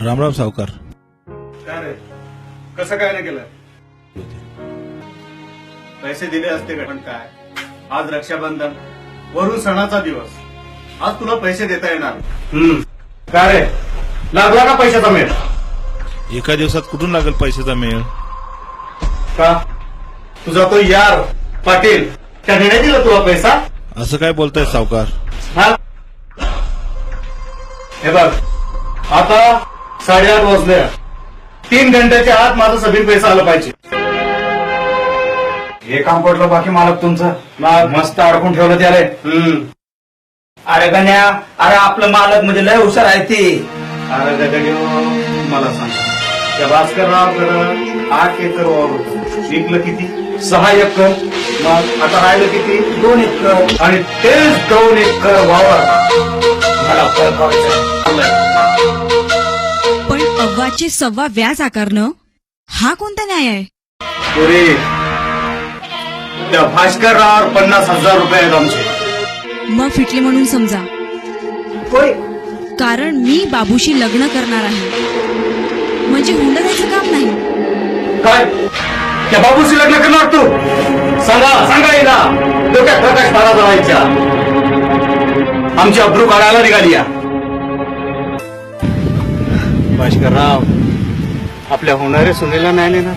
रामराम सावकार. काय रे, कसं काय नाही केलं? पैसे दिले असते का? पण काय, आज रक्षाबंधन, वरून सणाचा दिवस, आज तुला पैसे देता येणार. काय रे, लागला का पैशाचा मेळ? एका दिवसात कुठून लागेल पैशाचा मेळ? का तुझा तो यार पाटील त्याने नाही दिला तुला पैसा? असं काय बोलताय सावकार? हा, हे बघ, आता 8:30 वाजले. 3 घंट्याच्या आत माझा सगळी पैसा आला पाहिजे. हे काम पडलं बाकी मालक तुमचं मस्त अडकून ठेवलं त्याला. अरे गण्या, अरे आपलं मालक म्हणजे लय हुशार आहे ती. अरे गगन, मला सांगा, त्या भास्कररावकडं 8 एकर वावर होतं. विकलं किती? 6 एकर. मग आता राहिलं किती? 2 एकर. आणि तेच 2 एकर वावर मला फरक व्हायचा. पण अव्वाचे सव्वा व्याज आकारणं हा कोणता न्याय आहे? पुरे त्या भास्कररावर 50,000 रुपये आहेत आमचे. मग फिटले म्हणून समजा, होय, कारण मी बाबूशी लग्न करणार आहे. म्हणजे हुंडण्याचं काम नाही. काय त्या बाबूशी लग्न करणार तू? सांगा येईना डोक्यात प्रकाश महाराज राहायच्या. आमची अब्रू काढायला निघाली या. भास्करराव आपल्या होणारे सुनेला नाही नेणार.